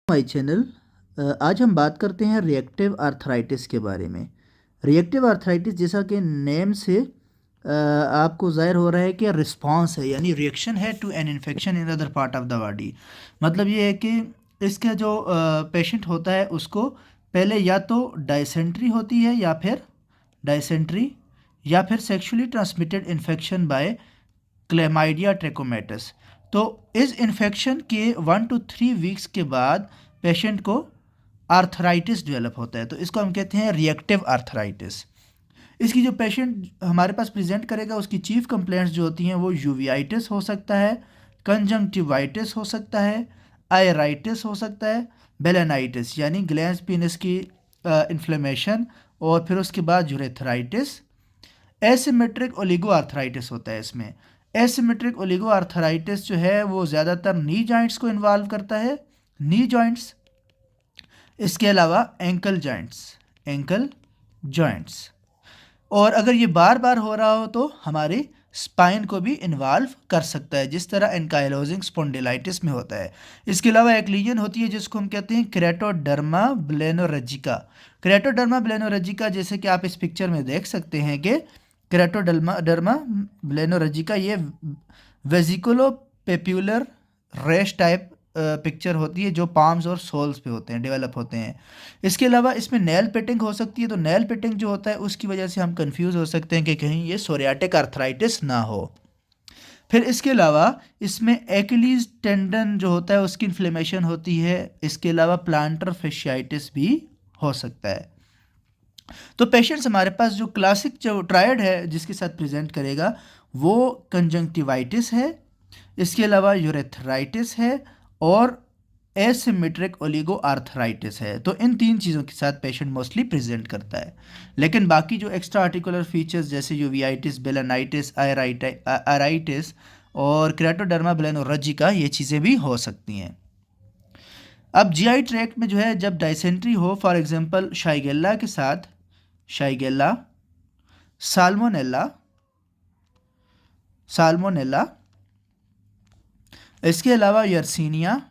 My channel. आज हम बात करते हैं रिएक्टिव आर्थराइटिस के बारे में। रिएक्टिव आर्थराइटिस जैसा कि नेम से आपको ज़ाहिर हो रहा है कि रिस्पांस है, यानी रिएक्शन है to an infection in other part of the body. मतलब ये है कि इसका जो पेशेंट होता है उसको पहले या तो डायसेंट्री होती है या फिर sexually transmitted infection by chlamydia trachomatis. तो इस इन्फेक्शन के 1 to 3 वीक्स के बाद पेशेंट को आर्थराइटिस डेवलप होता है, तो इसको हम कहते हैं रिएक्टिव आर्थराइटिस। इसकी जो पेशेंट हमारे पास प्रेजेंट करेगा उसकी चीफ कंप्लेंट्स जो होती हैं वो यूवियाइटिस हो सकता है, कंजंक्टिवाइटिस हो सकता है, आयराइटिस हो सकता है, बेलेनाइटिस यानी ग्लैंस पीनस की इन्फ्लेमेशन, और फिर उसके बाद यूरेथराइटिस। एसिमेट्रिक ओलिगो आर्थराइटिस होता है इसमें। एसिमेट्रिक ओलिगो आर्थराइटिस जो है वो ज़्यादातर नी जॉइंट्स को इन्वॉल्व करता है, नी जॉइंट्स। इसके अलावा एंकल जॉइंट्स। और अगर ये बार बार हो रहा हो तो हमारे स्पाइन को भी इन्वॉल्व कर सकता है, जिस तरह एंकाइलोजिंग स्पॉन्डिलाइटिस में होता है। इसके अलावा एक लीजन होती है जिसको हम कहते हैं क्रेटोडर्मा ब्लेनोरेजिका। क्रेटोडर्मा ब्लेनोरेजिका जैसे कि आप इस पिक्चर में देख सकते हैं कि क्रेटोडर्मा ब्लेनोरेजिका ये वेजिकुलो पेप्यूलर रेश टाइप पिक्चर होती है जो पाम्स और सोल्स पे होते हैं, डेवलप होते हैं। इसके अलावा इसमें नेल पेटिंग हो सकती है, तो नेल पेटिंग जो होता है उसकी वजह से हम कंफ्यूज हो सकते हैं कि कहीं ये सोरियाटिक आर्थराइटिस ना हो। फिर इसके अलावा इसमें एक्लीज टेंडन जो होता है उसकी इन्फ्लेमेशन होती है। इसके अलावा प्लांटर फेशियाइटिस भी हो सकता है। तो पेशेंट्स हमारे पास जो क्लासिक जो ट्रायड है जिसके साथ प्रेजेंट करेगा वो कंजंक्टिवाइटिस है, इसके अलावा यूरेथराइटिस है और एसिमेट्रिक ओलिगो आर्थराइटिस है। तो इन तीन चीज़ों के साथ पेशेंट मोस्टली प्रेजेंट करता है। लेकिन बाकी जो एक्स्ट्रा आर्टिकुलर फीचर्स जैसे यूवियाइटिस, बेलेनाइटिस, आयराइटिस और क्रेटोडर्मा ब्लेनोरेजिका ये चीज़ें भी हो सकती हैं। अब जीआई ट्रैक्ट में जो है जब डायसेंट्री हो, फॉर एग्जांपल शाइगेल्ला के साथ शाइगेल्ला, साल्मोनेला, इसके अलावा यर्सीनिया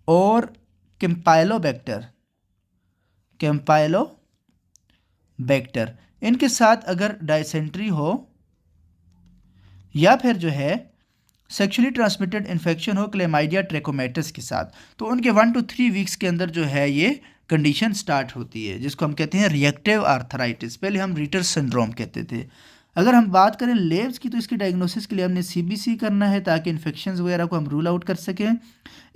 और कैम्पाइलोबैक्टर, इनके साथ अगर डायसेंट्री हो या फिर जो है सेक्सुअली ट्रांसमिटेड इन्फेक्शन हो क्लेमाइडिया ट्रेकोमेटस के साथ, तो उनके 1 to 3 वीक्स के अंदर जो है ये कंडीशन स्टार्ट होती है जिसको हम कहते हैं रिएक्टिव आर्थराइटिस। पहले हम रीटर सिंड्रोम कहते थे। अगर हम बात करें लेव्स की तो इसकी डायग्नोसिस के लिए हमने सीबीसी करना है ताकि इन्फेक्शंस वगैरह को हम रूल आउट कर सकें।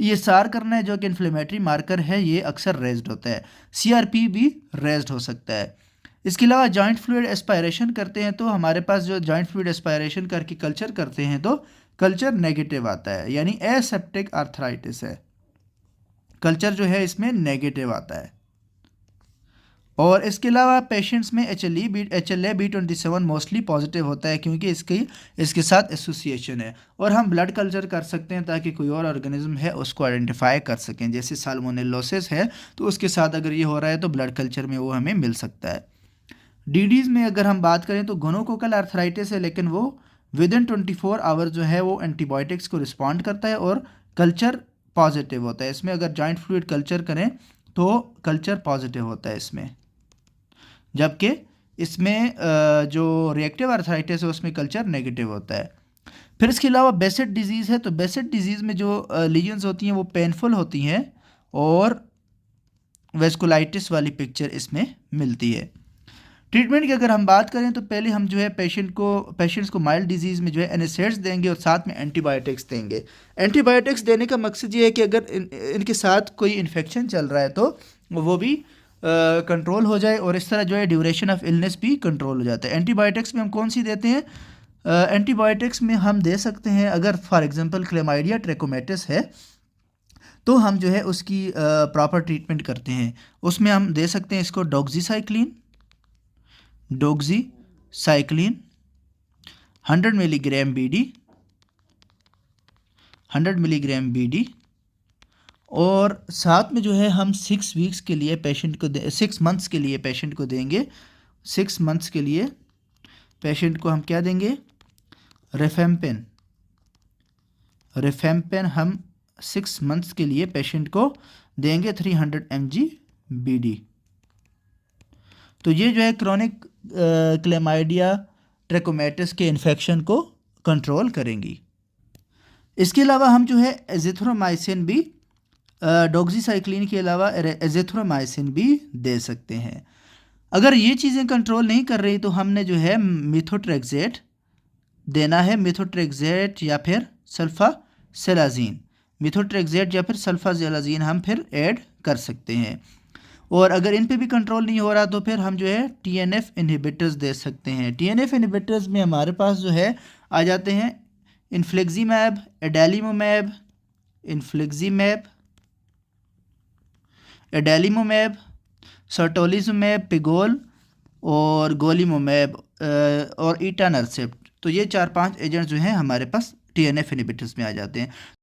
ईएसआर करना है जो कि इन्फ्लेमेटरी मार्कर है, ये अक्सर रेज्ड होता है। सीआरपी भी रेज्ड हो सकता है। इसके अलावा जॉइंट फ्लूइड एस्पायरेशन करते हैं तो हमारे पास जो जॉइंट फ्लूइड एस्पायरेशन करके कल्चर करते हैं तो कल्चर नेगेटिव आता है, यानी एसेप्टिक आर्थराइटिस है। कल्चर जो है इसमें नेगेटिव आता है। और इसके अलावा पेशेंट्स में HLA-B27 मोस्टली पॉजिटिव होता है क्योंकि इसके साथ एसोसिएशन है। और हम ब्लड कल्चर कर सकते हैं ताकि कोई और ऑर्गेनिज्म है उसको आइडेंटिफाई कर सकें, जैसे साल्मोनेलोसिस है तो उसके साथ अगर ये हो रहा है तो ब्लड कल्चर में वो हमें मिल सकता है। डीडीज़ में अगर हम बात करें तो गोनोकोकल आर्थराइटिस है, लेकिन वो विदिन 24 आवर जो है वो एंटीबायोटिक्स को रिस्पॉन्ड करता है और कल्चर पॉजिटिव होता है। इसमें अगर जॉइंट फ्लूइड कल्चर करें तो कल्चर पॉजिटिव होता है इसमें, जबकि इसमें जो रिएक्टिव आर्थराइटिस है उसमें कल्चर नेगेटिव होता है। फिर इसके अलावा बेसेट डिजीज़ है, तो बेसेट डिजीज़ में जो लीजन्स होती हैं वो पेनफुल होती हैं और वेस्कुलाइटिस वाली पिक्चर इसमें मिलती है। ट्रीटमेंट की अगर हम बात करें तो पहले हम जो है पेशेंट्स को माइल्ड डिजीज़ में जो है एनेसेट्स देंगे और साथ में एंटीबायोटिक्स देंगे। एंटीबायोटिक्स देने का मकसद ये है कि अगर इनके साथ कोई इन्फेक्शन चल रहा है तो वो भी कंट्रोल हो जाए और इस तरह जो है ड्यूरेशन ऑफ इलनेस भी कंट्रोल हो जाता है। एंटीबायोटिक्स में हम कौन सी देते हैं? एंटीबायोटिक्स में हम दे सकते हैं अगर फॉर एग्जांपल क्लेमाइडिया ट्रेकोमेटिस है तो हम जो है उसकी प्रॉपर ट्रीटमेंट करते हैं। उसमें हम दे सकते हैं इसको डॉक्सीसाइक्लिन 100 मिलीग्राम BD और साथ में जो है हम 6 वीक्स के लिए 6 मंथ्स के लिए पेशेंट को देंगे। 6 मंथ्स के लिए पेशेंट को हम क्या देंगे? रिफेम्पेन हम 6 मंथ्स के लिए पेशेंट को देंगे 300 mg BD। तो ये जो है क्रोनिक क्लेमाइडिया ट्रैकोमैटिस के इन्फेक्शन को कंट्रोल करेंगी। इसके अलावा हम जो है एजिथ्रोमाइसिन भी डॉक्सीसाइक्लिन के अलावा एजिथ्रोमाइसिन भी दे सकते हैं। अगर ये चीज़ें कंट्रोल नहीं कर रही तो हमने जो है मिथोट्रेक्सेट देना है, मिथोट्रेक्सेट या फिर सल्फासेलाजीन, मिथोट्रेक्सेट या फिर सल्फासेलाजीन हम फिर ऐड कर सकते हैं। और अगर इन पे भी कंट्रोल नहीं हो रहा तो फिर हम जो है TNF इनहिबिटर्स दे सकते हैं। TNF इनहिबिटर्स में हमारे पास जो है आ जाते हैं इन्फ्लिक्जीमैब, एडेलिमोमैब, एडेलिमोमैब, सर्टोलिजुमैब, पिगोल और गोलीमोमैब और ईटानरसेप्ट। तो ये 4-5 एजेंट जो हैं हमारे पास TNF इनहिबिटर्स में आ जाते हैं।